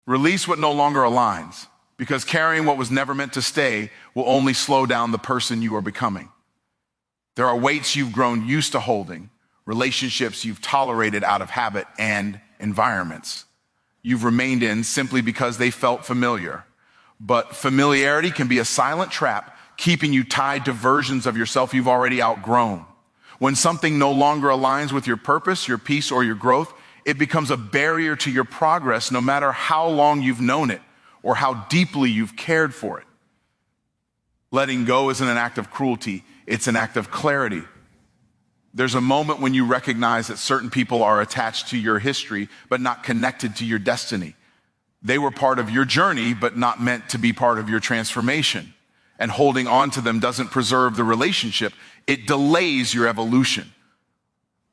Release what no longer aligns, because carrying what was never meant to stay will only slow down the person you are becoming. There are weights you've grown used to holding, relationships you've tolerated out of habit, and environments you've remained in simply because they felt familiar. But familiarity can be a silent trap, keeping you tied to versions of yourself you've already outgrown. When something no longer aligns with your purpose, your peace, or your growth, it becomes a barrier to your progress, no matter how long you've known it or how deeply you've cared for it. Letting go isn't an act of cruelty, it's an act of clarity. There's a moment when you recognize that certain people are attached to your history, but not connected to your destiny. They were part of your journey, but not meant to be part of your transformation. And holding on to them doesn't preserve the relationship, it delays your evolution.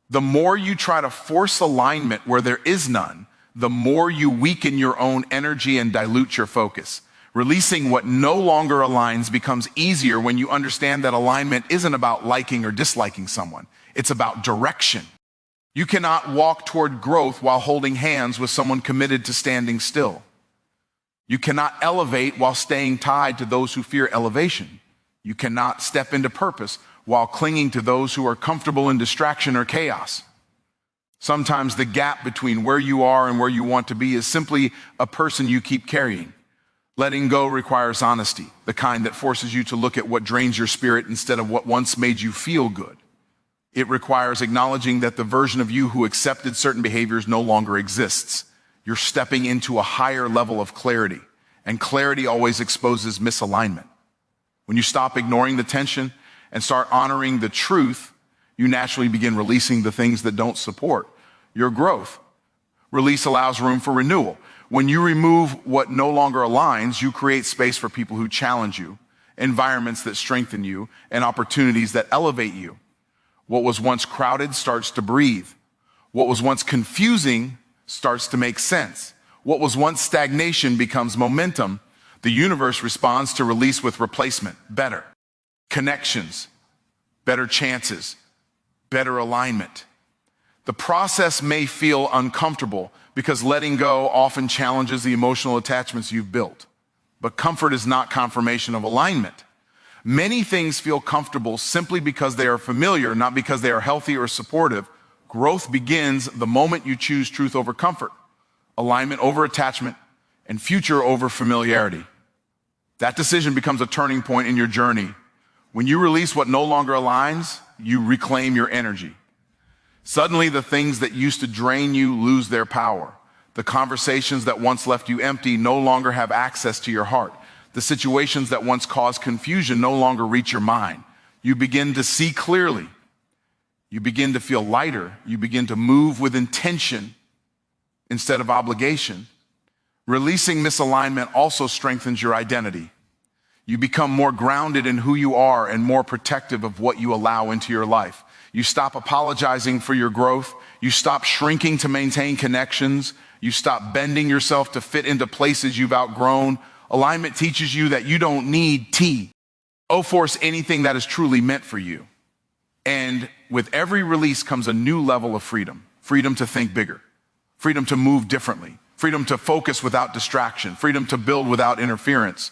The more you try to force alignment where there is none, the more you weaken your own energy and dilute your focus. Releasing what no longer aligns becomes easier when you understand that alignment isn't about liking or disliking someone. It's about direction. You cannot walk toward growth while holding hands with someone committed to standing still. You cannot elevate while staying tied to those who fear elevation. You cannot step into purpose while clinging to those who are comfortable in distraction or chaos. Sometimes the gap between where you are and where you want to be is simply a person you keep carrying. Letting go requires honesty, the kind that forces you to look at what drains your spirit instead of what once made you feel good. It requires acknowledging that the version of you who accepted certain behaviors no longer exists. You're stepping into a higher level of clarity, and clarity always exposes misalignment. When you stop ignoring the tension and start honoring the truth, you naturally begin releasing the things that don't support your growth. Release allows room for renewal. When you remove what no longer aligns, you create space for people who challenge you, environments that strengthen you, and opportunities that elevate you. What was once crowded starts to breathe. What was once confusing starts to make sense. What was once stagnation becomes momentum. The universe responds to release with replacement, better connections, better chances, better alignment. The process may feel uncomfortable because letting go often challenges the emotional attachments you've built. But comfort is not confirmation of alignment. Many things feel comfortable simply because they are familiar, not because they are healthy or supportive. Growth begins the moment you choose truth over comfort, alignment over attachment, and future over familiarity. That decision becomes a turning point in your journey. When you release what no longer aligns, you reclaim your energy. Suddenly, the things that used to drain you lose their power. The conversations that once left you empty no longer have access to your heart. The situations that once caused confusion no longer reach your mind. You begin to see clearly. You begin to feel lighter. You begin to move with intention instead of obligation. Releasing misalignment also strengthens your identity. You become more grounded in who you are and more protective of what you allow into your life. You stop apologizing for your growth. You stop shrinking to maintain connections. You stop bending yourself to fit into places you've outgrown. Alignment teaches you that you don't need force anything that is truly meant for you. And with every release comes a new level of freedom. Freedom to think bigger. Freedom to move differently. Freedom to focus without distraction. Freedom to build without interference.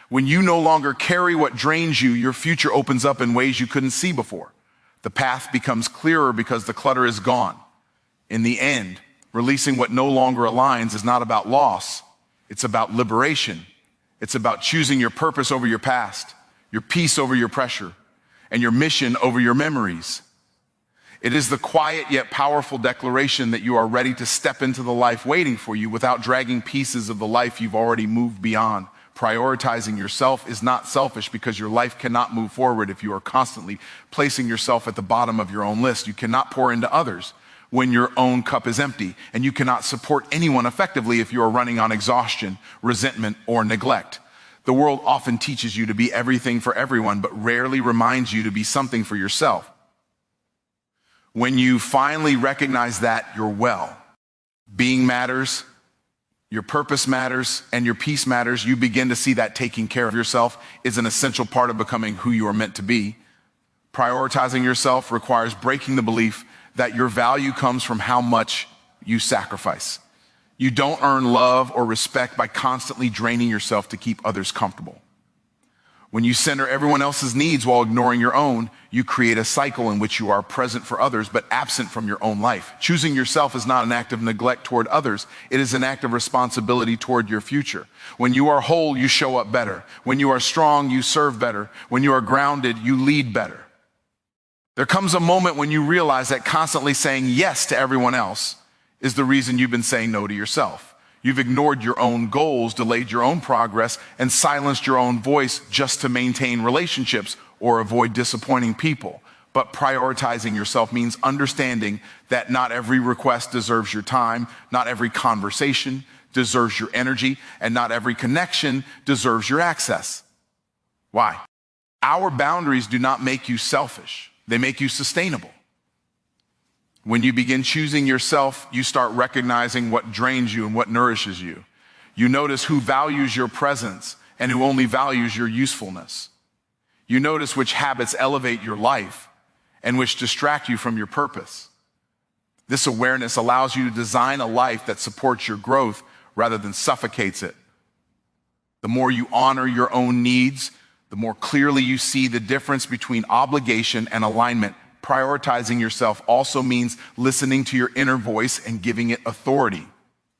When you no longer carry what drains you, your future opens up in ways you couldn't see before. The path becomes clearer because the clutter is gone. In the end, releasing what no longer aligns is not about loss. It's about liberation. It's about choosing your purpose over your past, your peace over your pressure, and your mission over your memories. It is the quiet yet powerful declaration that you are ready to step into the life waiting for you without dragging pieces of the life you've already moved beyond. Prioritizing yourself is not selfish because your life cannot move forward if you are constantly placing yourself at the bottom of your own list. You cannot pour into others when your own cup is empty, and you cannot support anyone effectively if you are running on exhaustion, resentment, or neglect. The world often teaches you to be everything for everyone, but rarely reminds you to be something for yourself. When you finally recognize that, you're well. Being matters, your purpose matters, and your peace matters. You begin to see that taking care of yourself is an essential part of becoming who you are meant to be. Prioritizing yourself requires breaking the belief that your value comes from how much you sacrifice. You don't earn love or respect by constantly draining yourself to keep others comfortable. When you center everyone else's needs while ignoring your own, you create a cycle in which you are present for others but absent from your own life. Choosing yourself is not an act of neglect toward others. It is an act of responsibility toward your future. When you are whole, you show up better. When you are strong, you serve better. When you are grounded, you lead better. There comes a moment when you realize that constantly saying yes to everyone else is the reason you've been saying no to yourself. You've ignored your own goals, delayed your own progress, and silenced your own voice just to maintain relationships or avoid disappointing people. But prioritizing yourself means understanding that not every request deserves your time, not every conversation deserves your energy, and not every connection deserves your access. Why? Our boundaries do not make you selfish. They make you sustainable. When you begin choosing yourself, you start recognizing what drains you and what nourishes you. You notice who values your presence and who only values your usefulness. You notice which habits elevate your life and which distract you from your purpose. This awareness allows you to design a life that supports your growth rather than suffocates it. The more you honor your own needs, the more clearly you see the difference between obligation and alignment. Prioritizing yourself also means listening to your inner voice and giving it authority.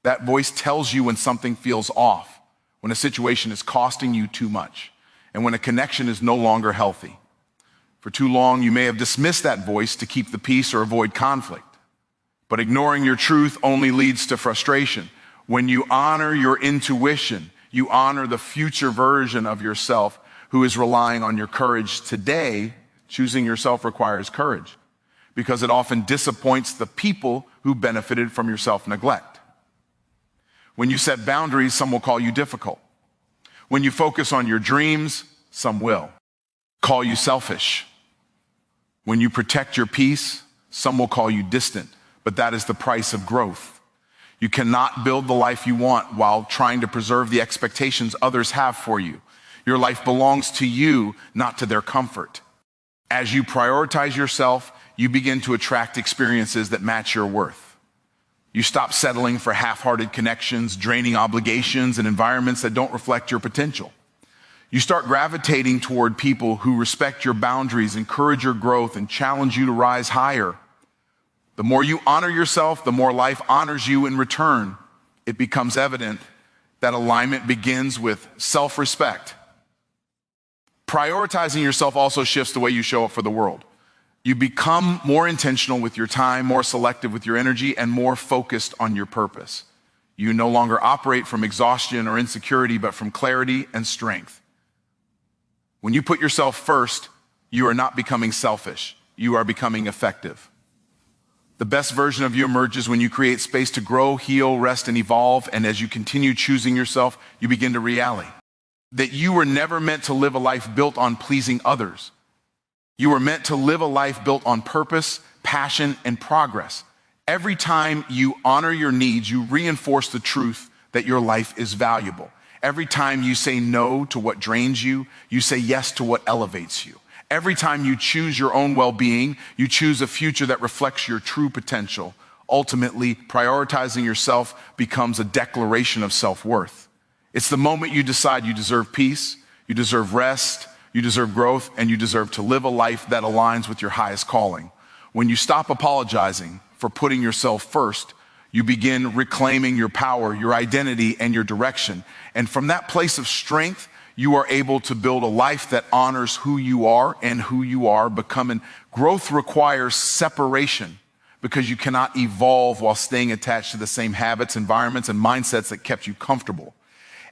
That voice tells you when something feels off, when a situation is costing you too much, and when a connection is no longer healthy. For too long, you may have dismissed that voice to keep the peace or avoid conflict. But ignoring your truth only leads to frustration. When you honor your intuition, you honor the future version of yourself who is relying on your courage today. Choosing yourself requires courage because it often disappoints the people who benefited from your self-neglect. When you set boundaries, some will call you difficult. When you focus on your dreams, some will call you selfish. When you protect your peace, some will call you distant, but that is the price of growth. You cannot build the life you want while trying to preserve the expectations others have for you. Your life belongs to you, not to their comfort. As you prioritize yourself, you begin to attract experiences that match your worth. You stop settling for half-hearted connections, draining obligations, and environments that don't reflect your potential. You start gravitating toward people who respect your boundaries, encourage your growth, and challenge you to rise higher. The more you honor yourself, the more life honors you in return. It becomes evident that alignment begins with self-respect. Prioritizing yourself also shifts the way you show up for the world. You become more intentional with your time, more selective with your energy, and more focused on your purpose. You no longer operate from exhaustion or insecurity, but from clarity and strength. When you put yourself first, you are not becoming selfish. You are becoming effective. The best version of you emerges when you create space to grow, heal, rest, and evolve. And as you continue choosing yourself, you begin to rally that you were never meant to live a life built on pleasing others. You were meant to live a life built on purpose, passion, and progress. Every time you honor your needs, you reinforce the truth that your life is valuable. Every time you say no to what drains you, you say yes to what elevates you. Every time you choose your own well-being, you choose a future that reflects your true potential. Ultimately, prioritizing yourself becomes a declaration of self-worth. It's the moment you decide you deserve peace, you deserve rest, you deserve growth, and you deserve to live a life that aligns with your highest calling. When you stop apologizing for putting yourself first, you begin reclaiming your power, your identity, and your direction. And from that place of strength, you are able to build a life that honors who you are and who you are becoming. Growth requires separation because you cannot evolve while staying attached to the same habits, environments, and mindsets that kept you comfortable.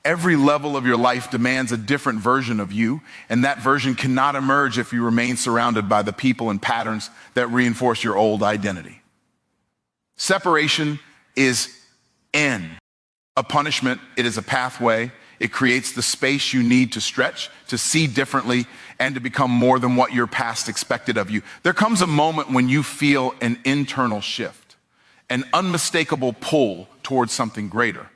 Every level of your life demands a different version of you, and that version cannot emerge if you remain surrounded by the people and patterns that reinforce your old identity. Separation is a punishment. It is a pathway. It creates the space you need to stretch, to see differently, and to become more than what your past expected of you. There comes a moment when you feel an internal shift, an unmistakable pull towards something greater.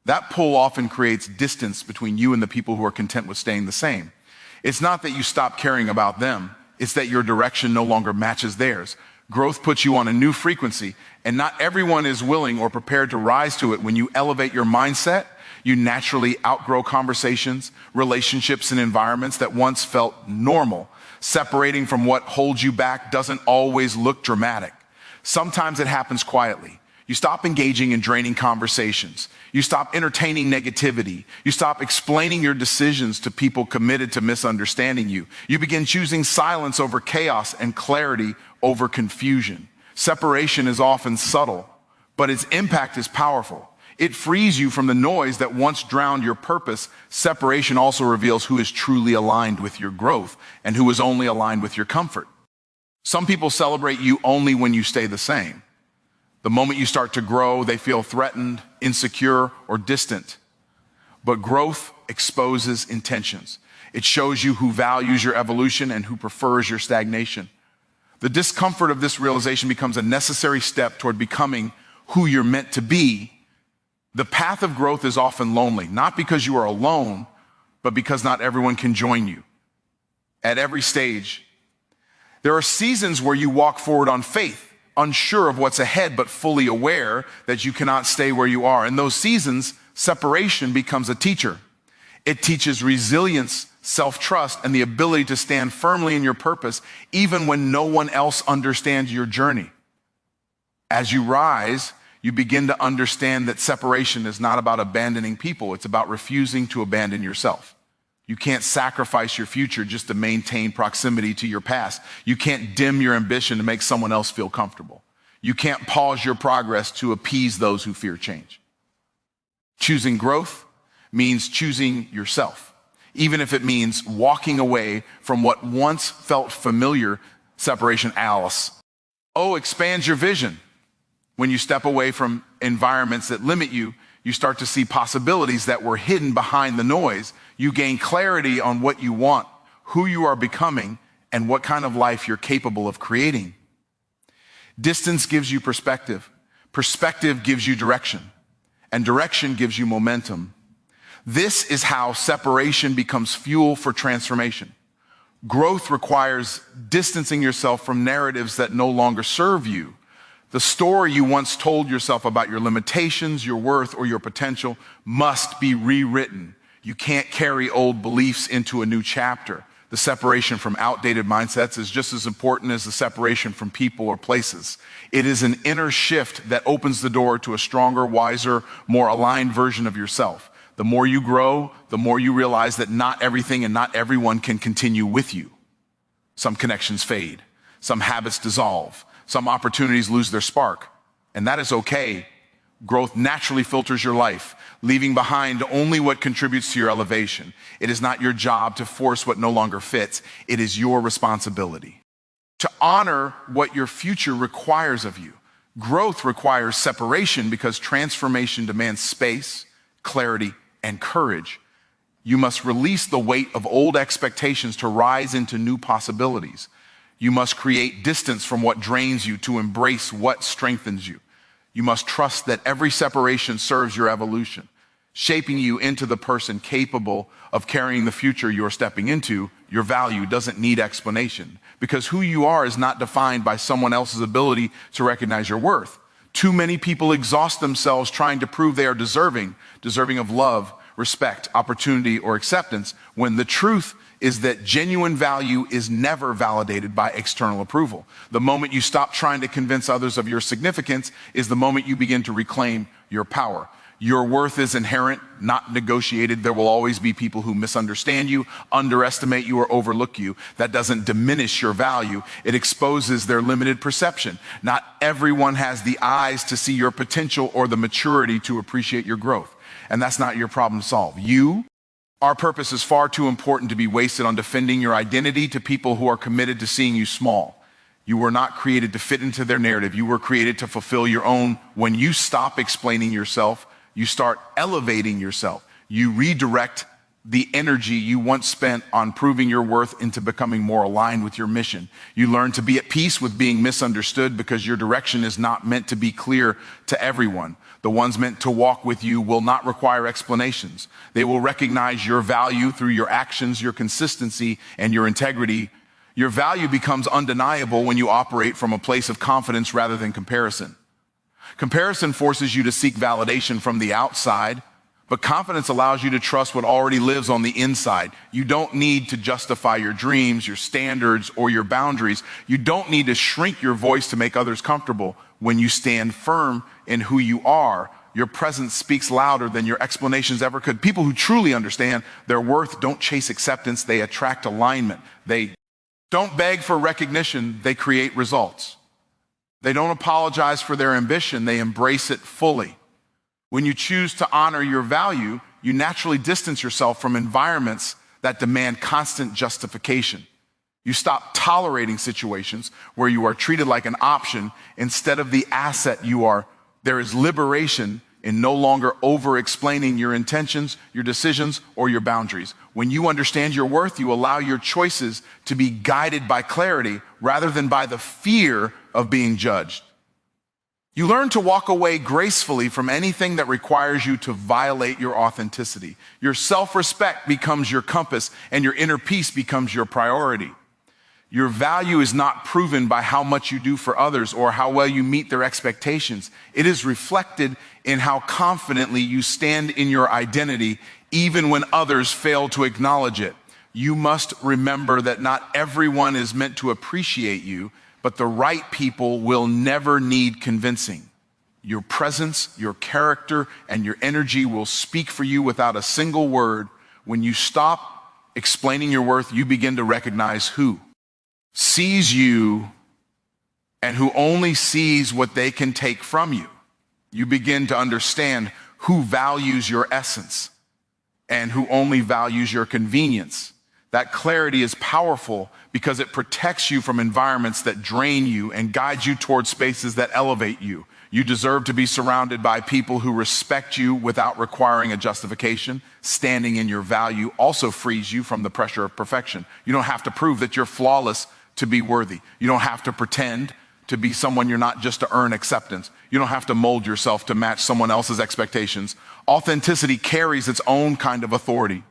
That pull often creates distance between you and the people who are content with staying the same. It's not that you stop caring about them. It's that your direction no longer matches theirs. Growth puts you on a new frequency, and not everyone is willing or prepared to rise to it. When you elevate your mindset, you naturally outgrow conversations, relationships, and environments that once felt normal. Separating from what holds you back doesn't always look dramatic. Sometimes it happens quietly. You stop engaging in draining conversations. You stop entertaining negativity. You stop explaining your decisions to people committed to misunderstanding you. You begin choosing silence over chaos and clarity over confusion. Separation is often subtle, but its impact is powerful. It frees you from the noise that once drowned your purpose. Separation also reveals who is truly aligned with your growth and who is only aligned with your comfort. Some people celebrate you only when you stay the same. The moment you start to grow, they feel threatened, insecure, or distant. But growth exposes intentions. It shows you who values your evolution and who prefers your stagnation. The discomfort of this realization becomes a necessary step toward becoming who you're meant to be. The path of growth is often lonely, not because you are alone, but because not everyone can join you. At every stage, there are seasons where you walk forward on faith, unsure of what's ahead, but fully aware that you cannot stay where you are. In those seasons, separation becomes a teacher. It teaches resilience, self-trust, and the ability to stand firmly in your purpose, even when no one else understands your journey. As you rise, you begin to understand that separation is not about abandoning people. It's about refusing to abandon yourself. You can't sacrifice your future just to maintain proximity to your past. You can't dim your ambition to make someone else feel comfortable. You can't pause your progress to appease those who fear change. Choosing growth means choosing yourself, even if it means walking away from what once felt familiar. Separation, Alice. Oh, expands your vision. When you step away from environments that limit you, you start to see possibilities that were hidden behind the noise. You gain clarity on what you want, who you are becoming, and what kind of life you're capable of creating. Distance gives you perspective. Perspective gives you direction, and direction gives you momentum. This is how separation becomes fuel for transformation. Growth requires distancing yourself from narratives that no longer serve you. The story you once told yourself about your limitations, your worth, or your potential must be rewritten. You can't carry old beliefs into a new chapter. The separation from outdated mindsets is just as important as the separation from people or places. It is an inner shift that opens the door to a stronger, wiser, more aligned version of yourself. The more you grow, the more you realize that not everything and not everyone can continue with you. Some connections fade. Some habits dissolve. Some opportunities lose their spark, and that is okay. Growth naturally filters your life, leaving behind only what contributes to your elevation. It is not your job to force what no longer fits. It is your responsibility to honor what your future requires of you. Growth requires separation because transformation demands space, clarity, and courage. You must release the weight of old expectations to rise into new possibilities. You must create distance from what drains you to embrace what strengthens you. You must trust that every separation serves your evolution, shaping you into the person capable of carrying the future you're stepping into. Your value doesn't need explanation because who you are is not defined by someone else's ability to recognize your worth. Too many people exhaust themselves trying to prove they are deserving of love, respect, opportunity, or acceptance, when the truth is that genuine value is never validated by external approval. The moment you stop trying to convince others of your significance is the moment you begin to reclaim your power. Your worth is inherent, not negotiated. There will always be people who misunderstand you, underestimate you, or overlook you. That doesn't diminish your value. It exposes their limited perception. Not everyone has the eyes to see your potential or the maturity to appreciate your growth. And that's not your problem to solve. Our purpose is far too important to be wasted on defending your identity to people who are committed to seeing you small. You were not created to fit into their narrative. You were created to fulfill your own. When you stop explaining yourself, you start elevating yourself. You redirect the energy you once spent on proving your worth into becoming more aligned with your mission. You learn to be at peace with being misunderstood because your direction is not meant to be clear to everyone. The ones meant to walk with you will not require explanations. They will recognize your value through your actions, your consistency, and your integrity. Your value becomes undeniable when you operate from a place of confidence rather than comparison. Comparison forces you to seek validation from the outside, but confidence allows you to trust what already lives on the inside. You don't need to justify your dreams, your standards, or your boundaries. You don't need to shrink your voice to make others comfortable. When you stand firm in who you are, your presence speaks louder than your explanations ever could. People who truly understand their worth don't chase acceptance, they attract alignment. They don't beg for recognition, they create results. They don't apologize for their ambition, they embrace it fully. When you choose to honor your value, you naturally distance yourself from environments that demand constant justification. You stop tolerating situations where you are treated like an option instead of the asset you are. There is liberation in no longer over-explaining your intentions, your decisions, or your boundaries. When you understand your worth, you allow your choices to be guided by clarity rather than by the fear of being judged. You learn to walk away gracefully from anything that requires you to violate your authenticity. Your self-respect becomes your compass, and your inner peace becomes your priority. Your value is not proven by how much you do for others or how well you meet their expectations. It is reflected in how confidently you stand in your identity, even when others fail to acknowledge it. You must remember that not everyone is meant to appreciate you, but the right people will never need convincing. Your presence, your character, and your energy will speak for you without a single word. When you stop explaining your worth, you begin to recognize who sees you and who only sees what they can take from you. You begin to understand who values your essence and who only values your convenience. That clarity is powerful because it protects you from environments that drain you and guides you towards spaces that elevate you. You deserve to be surrounded by people who respect you without requiring a justification. Standing in your value also frees you from the pressure of perfection. You don't have to prove that you're flawless to be worthy. You don't have to pretend to be someone you're not just to earn acceptance. You don't have to mold yourself to match someone else's expectations. Authenticity carries its own kind of authority.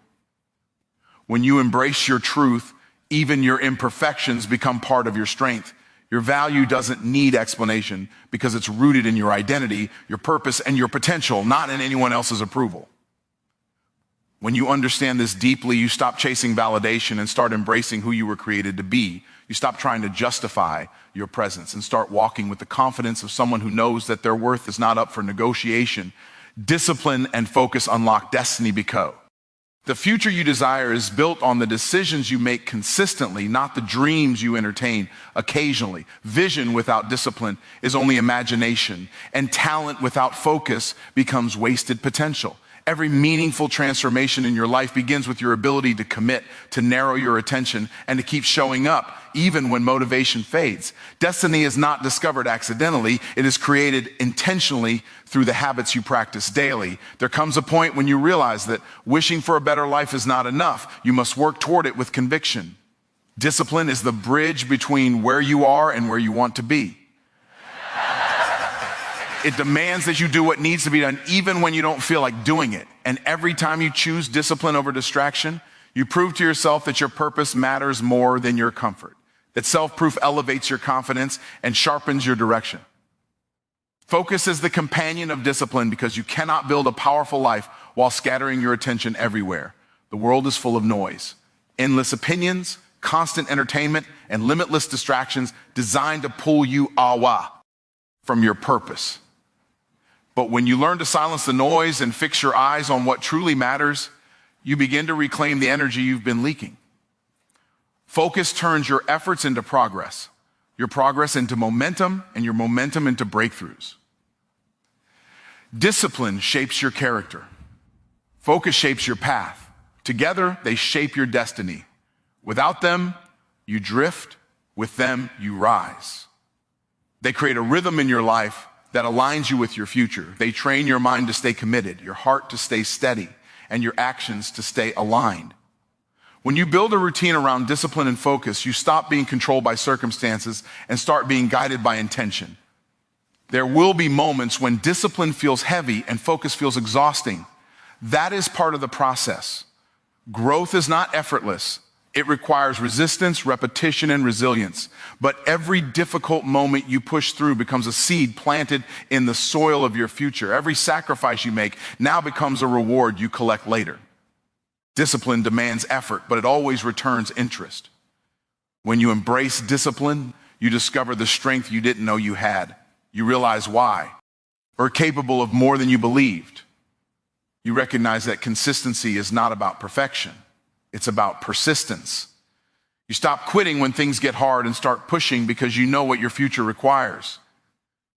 When you embrace your truth, even your imperfections become part of your strength. Your value doesn't need explanation because it's rooted in your identity, your purpose, and your potential, not in anyone else's approval. When you understand this deeply, you stop chasing validation and start embracing who you were created to be. You stop trying to justify your presence and start walking with the confidence of someone who knows that their worth is not up for negotiation. Discipline and focus unlock destiny because the future you desire is built on the decisions you make consistently, not the dreams you entertain occasionally. Vision without discipline is only imagination, and talent without focus becomes wasted potential. Every meaningful transformation in your life begins with your ability to commit, to narrow your attention, and to keep showing up, even when motivation fades. Destiny is not discovered accidentally. It is created intentionally through the habits you practice daily. There comes a point when you realize that wishing for a better life is not enough. You must work toward it with conviction. Discipline is the bridge between where you are and where you want to be. It demands that you do what needs to be done, even when you don't feel like doing it. And every time you choose discipline over distraction, you prove to yourself that your purpose matters more than your comfort, that self-proof elevates your confidence and sharpens your direction. Focus is the companion of discipline because you cannot build a powerful life while scattering your attention everywhere. The world is full of noise, endless opinions, constant entertainment, and limitless distractions designed to pull you from your purpose. But when you learn to silence the noise and fix your eyes on what truly matters, you begin to reclaim the energy you've been leaking. Focus turns your efforts into progress, your progress into momentum, and your momentum into breakthroughs. Discipline shapes your character. Focus shapes your path. Together, they shape your destiny. Without them, you drift. With them, you rise. They create a rhythm in your life that aligns you with your future. They train your mind to stay committed, your heart to stay steady, and your actions to stay aligned. When you build a routine around discipline and focus, you stop being controlled by circumstances and start being guided by intention. There will be moments when discipline feels heavy and focus feels exhausting. That is part of the process. Growth is not effortless. It requires resistance, repetition, and resilience. But every difficult moment you push through becomes a seed planted in the soil of your future. Every sacrifice you make now becomes a reward you collect later. Discipline demands effort, but it always returns interest. When you embrace discipline, you discover the strength you didn't know you had. You realize why. Or capable of more than you believed. You recognize that consistency is not about perfection. It's about persistence. You stop quitting when things get hard and start pushing because you know what your future requires.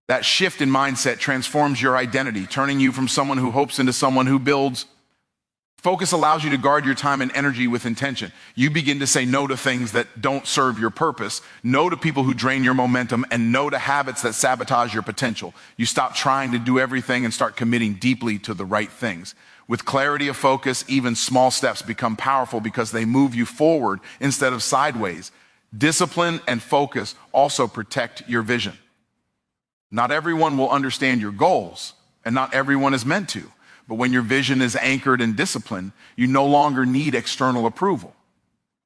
That shift in mindset transforms your identity, turning you from someone who hopes into someone who builds. Focus allows you to guard your time and energy with intention. You begin to say no to things that don't serve your purpose, no to people who drain your momentum, and no to habits that sabotage your potential. You stop trying to do everything and start committing deeply to the right things. With clarity of focus, even small steps become powerful because they move you forward instead of sideways. Discipline and focus also protect your vision. Not everyone will understand your goals, and not everyone is meant to. But when your vision is anchored in discipline, you no longer need external approval.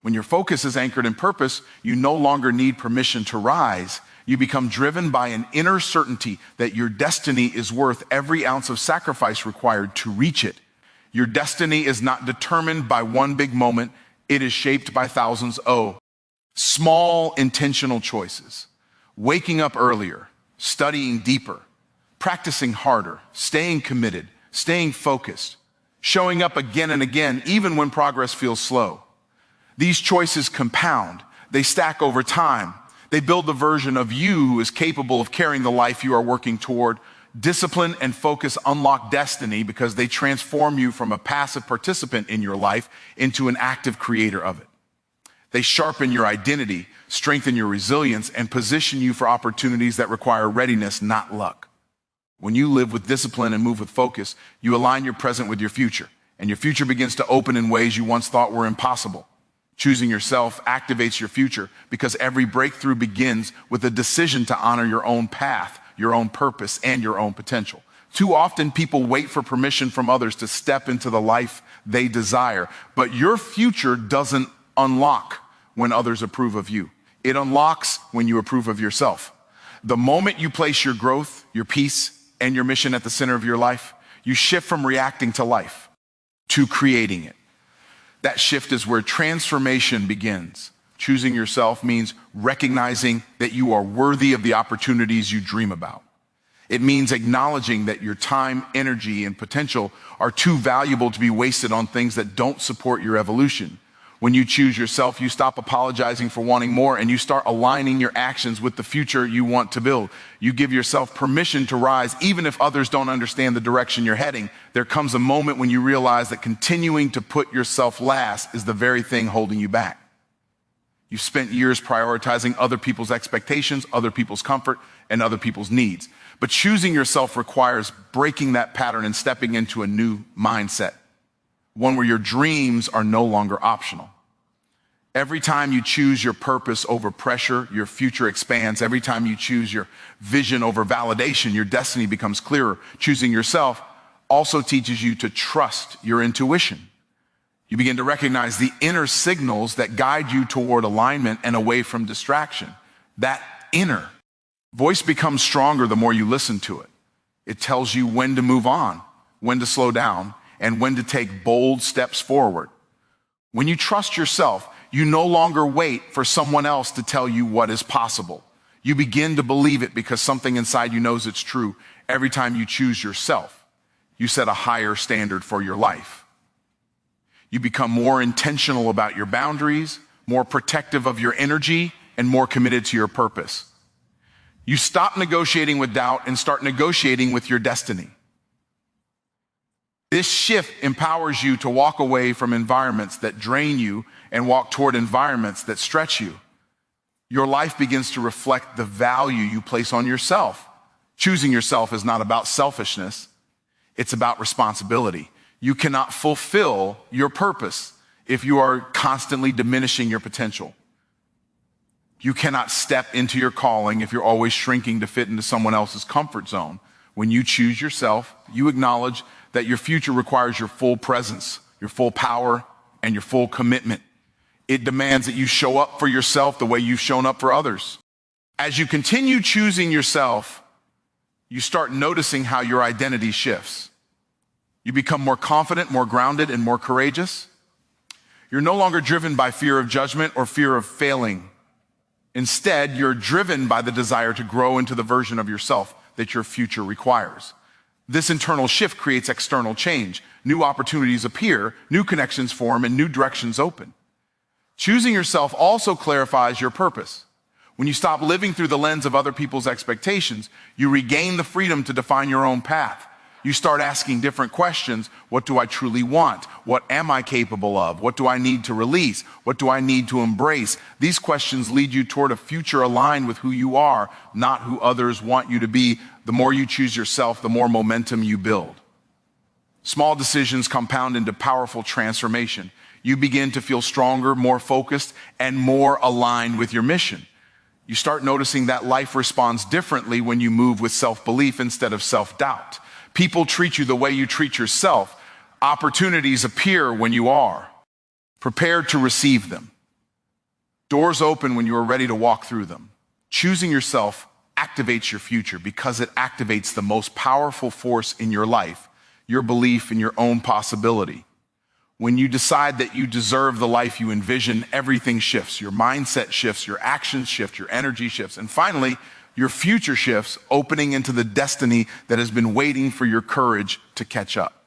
When your focus is anchored in purpose, you no longer need permission to rise. You become driven by an inner certainty that your destiny is worth every ounce of sacrifice required to reach it. Your destiny is not determined by one big moment. It is shaped by thousands of small intentional choices. Waking up earlier, studying deeper, practicing harder, staying committed, staying focused, showing up again and again, even when progress feels slow. These choices compound. They stack over time. They build the version of you who is capable of carrying the life you are working toward. Discipline and focus unlock destiny because they transform you from a passive participant in your life into an active creator of it. They sharpen your identity, strengthen your resilience, and position you for opportunities that require readiness, not luck. When you live with discipline and move with focus, you align your present with your future, and your future begins to open in ways you once thought were impossible. Choosing yourself activates your future because every breakthrough begins with a decision to honor your own path, your own purpose, and your own potential. Too often, people wait for permission from others to step into the life they desire, but your future doesn't unlock when others approve of you. It unlocks when you approve of yourself. The moment you place your growth, your peace, and your mission at the center of your life, you shift from reacting to life to creating it. That shift is where transformation begins. Choosing yourself means recognizing that you are worthy of the opportunities you dream about. It means acknowledging that your time, energy, and potential are too valuable to be wasted on things that don't support your evolution. When you choose yourself, you stop apologizing for wanting more and you start aligning your actions with the future you want to build. You give yourself permission to rise even if others don't understand the direction you're heading. There comes a moment when you realize that continuing to put yourself last is the very thing holding you back. You've spent years prioritizing other people's expectations, other people's comfort, and other people's needs. But choosing yourself requires breaking that pattern and stepping into a new mindset. One where your dreams are no longer optional. Every time you choose your purpose over pressure, your future expands. Every time you choose your vision over validation, your destiny becomes clearer. Choosing yourself also teaches you to trust your intuition. You begin to recognize the inner signals that guide you toward alignment and away from distraction. That inner voice becomes stronger the more you listen to it. It tells you when to move on, when to slow down, and when to take bold steps forward. When you trust yourself, you no longer wait for someone else to tell you what is possible. You begin to believe it because something inside you knows it's true. Every time you choose yourself, you set a higher standard for your life. You become more intentional about your boundaries, more protective of your energy, and more committed to your purpose. You stop negotiating with doubt and start negotiating with your destiny. This shift empowers you to walk away from environments that drain you and walk toward environments that stretch you. Your life begins to reflect the value you place on yourself. Choosing yourself is not about selfishness. It's about responsibility. You cannot fulfill your purpose if you are constantly diminishing your potential. You cannot step into your calling if you're always shrinking to fit into someone else's comfort zone. When you choose yourself, you acknowledge that your future requires your full presence, your full power, and your full commitment. It demands that you show up for yourself the way you've shown up for others. As you continue choosing yourself, you start noticing how your identity shifts. You become more confident, more grounded, and more courageous. You're no longer driven by fear of judgment or fear of failing. Instead, you're driven by the desire to grow into the version of yourself that your future requires. This internal shift creates external change. New opportunities appear, new connections form, and new directions open. Choosing yourself also clarifies your purpose. When you stop living through the lens of other people's expectations, you regain the freedom to define your own path. You start asking different questions. What do I truly want? What am I capable of? What do I need to release? What do I need to embrace? These questions lead you toward a future aligned with who you are, not who others want you to be. The more you choose yourself, the more momentum you build. Small decisions compound into powerful transformation. You begin to feel stronger, more focused, and more aligned with your mission. You start noticing that life responds differently when you move with self-belief instead of self-doubt. People treat you the way you treat yourself. Opportunities appear when you are prepared to receive them. Doors open when you are ready to walk through them. Choosing yourself activates your future because it activates the most powerful force in your life, your belief in your own possibility. When you decide that you deserve the life you envision, everything shifts. Your mindset shifts, your actions shift, your energy shifts, and finally, your future shifts, opening into the destiny that has been waiting for your courage to catch up.